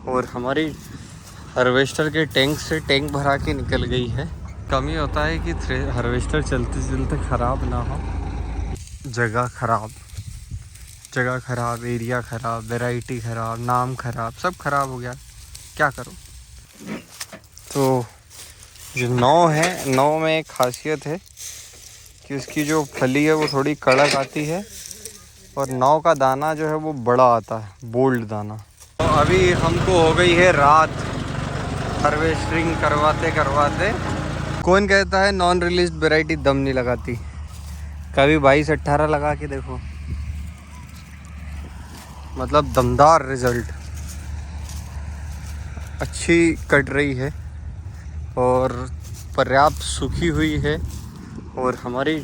और हमारी हार्वेस्टर के टैंक से टैंक भरा के निकल गई है। कमी होता है कि हार्वेस्टर चलते चलते ख़राब ना हो। जगह ख़राब, एरिया ख़राब, वैरायटी ख़राब, नाम ख़राब, सब ख़राब हो गया। क्या करूं? तो जो नौ है, नौ में एक खासियत है कि उसकी जो फली है वो थोड़ी कड़क आती है और नौ का दाना जो है वो बड़ा आता है, बोल्ड दाना। तो अभी हमको हो गई है रात हार्वेस्टिंग करवाते करवाते। कौन कहता है नॉन रिलीज वैरायटी दम नहीं लगाती? कभी 22-18 लगा के देखो, मतलब दमदार रिज़ल्ट। अच्छी कट रही है और पर्याप्त सूखी हुई है और हमारी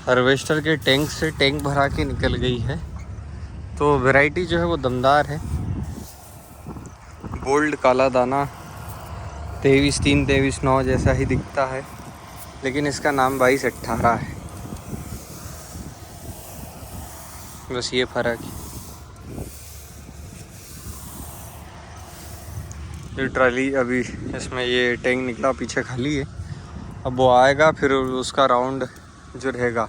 हार्वेस्टर के टैंक से टैंक भरा के निकल गई है। तो वैरायटी जो है वो दमदार है। बोल्ड काला दाना 23-3 23-9 जैसा ही दिखता है, लेकिन इसका नाम 22-18 है। बस ये फ़र्क है। ये ट्राली अभी इसमें ये टैंक निकला, पीछे खाली है। अब वो आएगा, फिर उसका राउंड जो रहेगा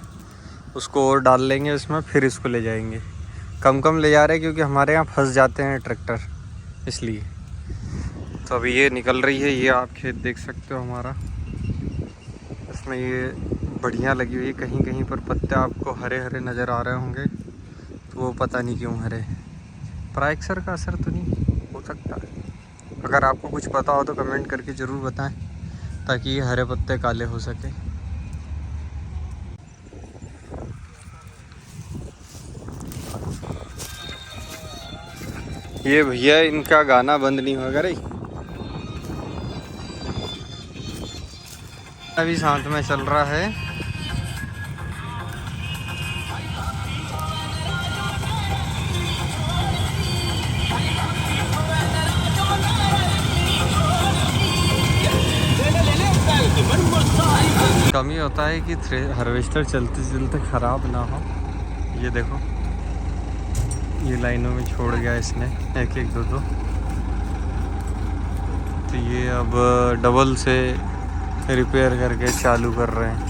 उसको और डाल लेंगे इसमें, फिर इसको ले जाएंगे। कम कम ले जा रहे हैं क्योंकि हमारे यहाँ फंस जाते हैं ट्रैक्टर, इसलिए। तो अभी ये निकल रही है। ये आप खेत देख सकते हो हमारा, इसमें ये बढ़िया लगी हुई है। कहीं कहीं पर पत्ते आपको हरे हरे नज़र आ रहे होंगे, तो वो पता नहीं क्यों हरे। प्राइक्सर का असर तो नहीं हो सकता है। अगर आपको कुछ पता हो तो कमेंट करके ज़रूर बताएं, ताकि ये हरे पत्ते काले हो सके। ये भैया, इनका गाना बंद नहीं होगा रे। अभी साथ में चल रहा है। कमी होता है कि हार्वेस्टर चलते चलते ख़राब ना हो। ये देखो, ये लाइनों में छोड़ गया इसने, एक एक दो दो। तो ये अब डबल से रिपेयर करके चालू कर रहे हैं।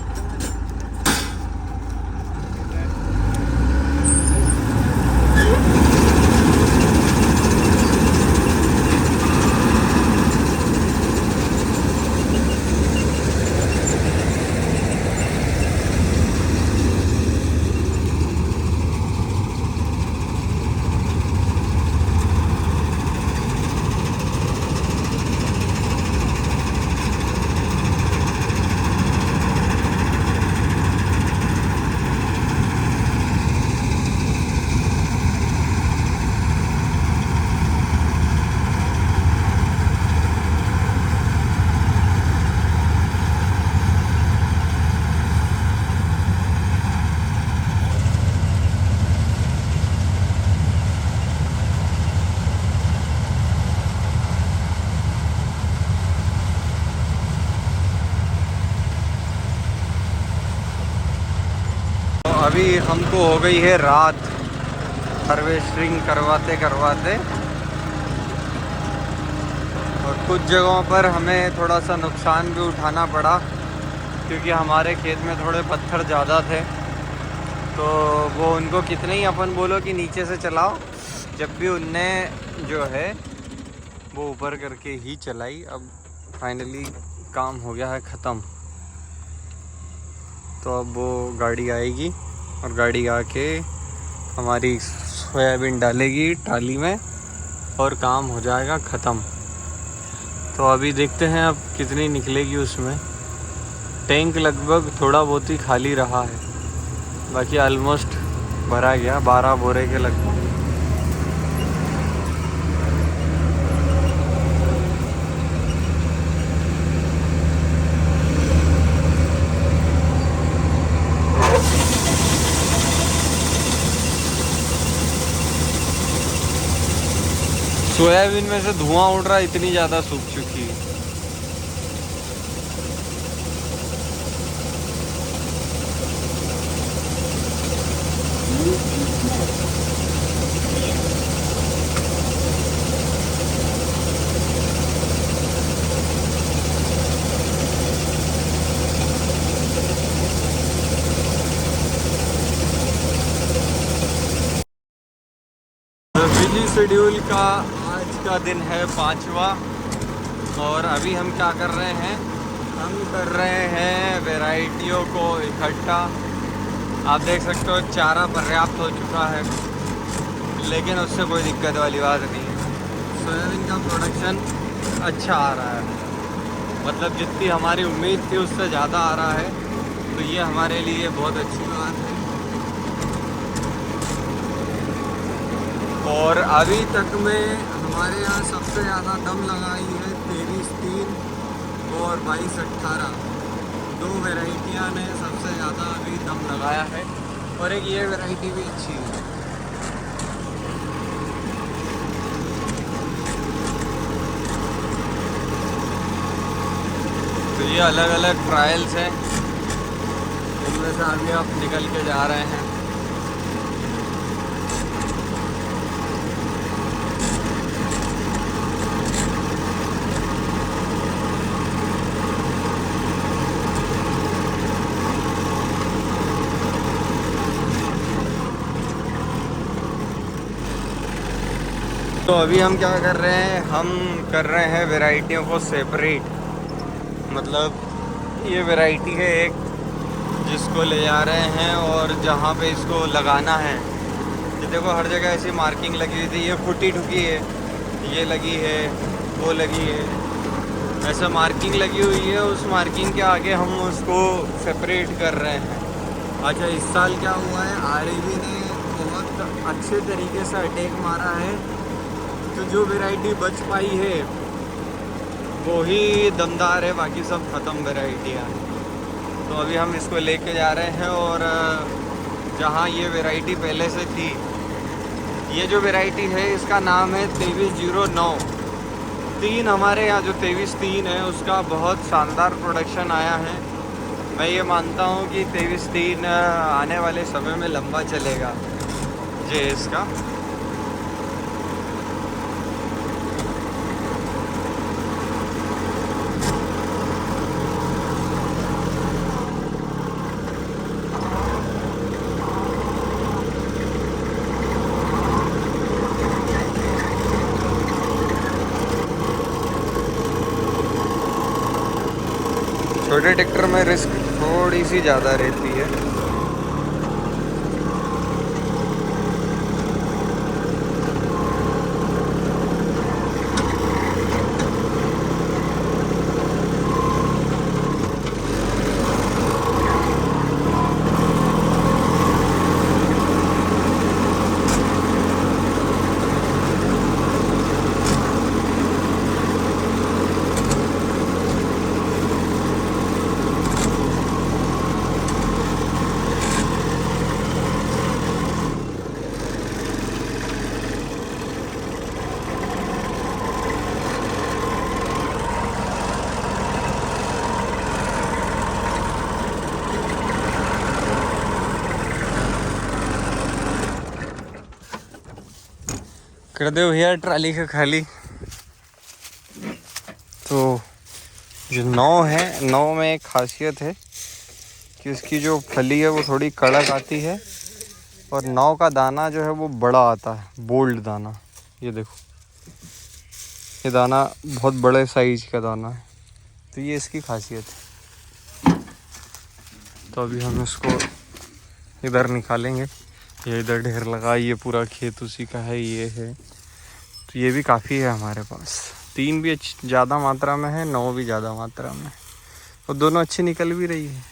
अभी हमको हो गई है रात हार्वेस्टिंग करवाते करवाते, और कुछ जगहों पर हमें थोड़ा सा नुकसान भी उठाना पड़ा क्योंकि हमारे खेत में थोड़े पत्थर ज़्यादा थे। तो वो उनको कितने ही अपन बोलो कि नीचे से चलाओ, जब भी उनने जो है वो ऊपर करके ही चलाई। अब फाइनली काम हो गया है ख़त्म। तो अब वो गाड़ी आएगी और गाड़ी आके हमारी सोयाबीन डालेगी ट्राली में और काम हो जाएगा ख़त्म। तो अभी देखते हैं अब कितनी निकलेगी उसमें। टैंक लगभग थोड़ा बहुत ही खाली रहा है, बाकी ऑलमोस्ट भरा गया, 12 बोरे के लगभग। सोयाबीन में से धुआं उड़ रहा है, इतनी ज़्यादा सूख चुकी है। शेड्यूल का आज का दिन है 5वां और अभी हम क्या कर रहे हैं, हम कर रहे हैं वैरायटियों को इकट्ठा। आप देख सकते हो चारा पर्याप्त हो चुका है, लेकिन उससे कोई दिक्कत वाली बात नहीं है। सोयाबीन का प्रोडक्शन अच्छा आ रहा है, मतलब जितनी हमारी उम्मीद थी उससे ज़्यादा आ रहा है, तो ये हमारे लिए बहुत अच्छी बात है। और अभी तक में हमारे यहाँ सबसे ज़्यादा दम लगाई है 23-3 और 22-18, दो वैरायटियाँ ने सबसे ज़्यादा अभी दम लगाया है, और एक ये वैरायटी भी अच्छी है। तो ये अलग अलग ट्रायल्स हैं, इनमें से अभी आप निकल के जा रहे हैं। तो अभी हम क्या कर रहे हैं, हम कर रहे हैं वैरायटियों को सेपरेट। मतलब ये वैरायटी है एक, जिसको ले जा रहे हैं और जहाँ पे इसको लगाना है, ये देखो हर जगह ऐसी मार्किंग लगी हुई थी, ये फूटी ठुकी है, ये लगी है, वो लगी है, ऐसा मार्किंग लगी हुई है। उस मार्किंग के आगे हम उसको सेपरेट कर रहे हैं। अच्छा, इस साल क्या हुआ है, आरएवी ने बहुत अच्छे तरीके से अटैक मारा है, तो जो वैरायटी बच पाई है वो ही दमदार है, बाकी सब ख़त्म वैरायटियाँ। तो अभी हम इसको लेके जा रहे हैं, और जहाँ ये वैरायटी पहले से थी, ये जो वैरायटी है इसका नाम है 2309। 3 हमारे यहाँ जो 23-3 है उसका बहुत शानदार प्रोडक्शन आया है। मैं ये मानता हूँ कि 23-3 आने वाले समय में लंबा चलेगा जे इसका। छोटे ट्रैक्टर में रिस्क थोड़ी सी ज़्यादा रहती है। कर दो भैया ट्राली का खाली। तो जो 9 है, 9 में एक खासियत है कि उसकी जो फली है वो थोड़ी कड़क आती है, और 9 का दाना जो है वो बड़ा आता है, बोल्ड दाना। ये देखो, ये दाना बहुत बड़े साइज का दाना है, तो ये इसकी खासियत है। तो अभी हम इसको इधर निकालेंगे, ये इधर ढेर लगा, ये पूरा खेत उसी का है, ये है। तो ये भी काफ़ी है हमारे पास। 3 भी ज़्यादा मात्रा में है, 9 भी ज़्यादा मात्रा में, और दोनों अच्छी निकल भी रही है।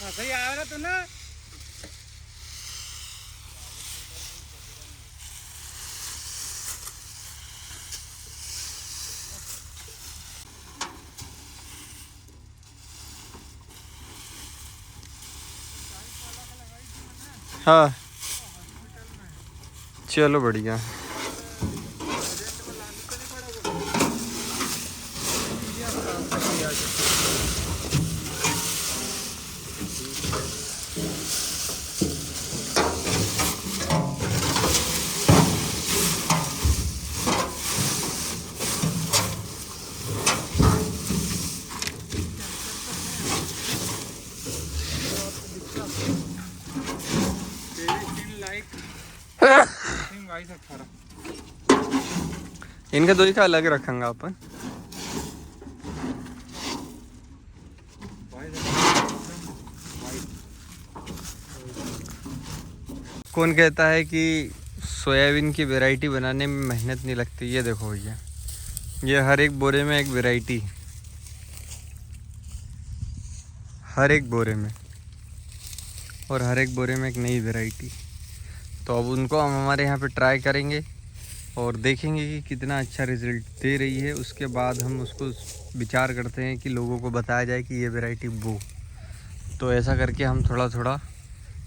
सही आ रहा तो ना। हाँ चलो बढ़िया। इनका दो ही का अलग रखेंगे अपन। कौन कहता है कि सोयाबीन की वैरायटी बनाने में मेहनत नहीं लगती। ये देखो भैया, ये हर एक बोरे में एक वैरायटी, हर एक बोरे में, और हर एक बोरे में एक नई वैरायटी। तो अब उनको हम हमारे यहाँ पे ट्राई करेंगे और देखेंगे कि कितना अच्छा रिज़ल्ट दे रही है। उसके बाद हम उसको विचार करते हैं कि लोगों को बताया जाए कि ये वैरायटी बो। तो ऐसा करके हम थोड़ा थोड़ा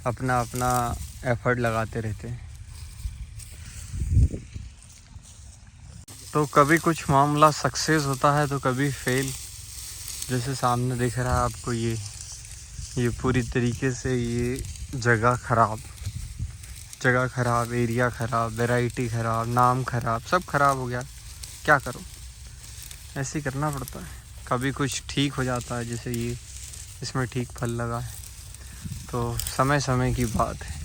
अपना अपना एफर्ट लगाते रहते हैं। तो कभी कुछ मामला सक्सेस होता है तो कभी फेल। जैसे सामने दिख रहा है आपको, ये पूरी तरीके से ये जगह ख़राब, एरिया ख़राब, वैरायटी ख़राब, नाम ख़राब, सब ख़राब हो गया। क्या करो, ऐसे ही करना पड़ता है। कभी कुछ ठीक हो जाता है, जैसे ये इसमें ठीक फल लगा है। तो समय समय की बात है।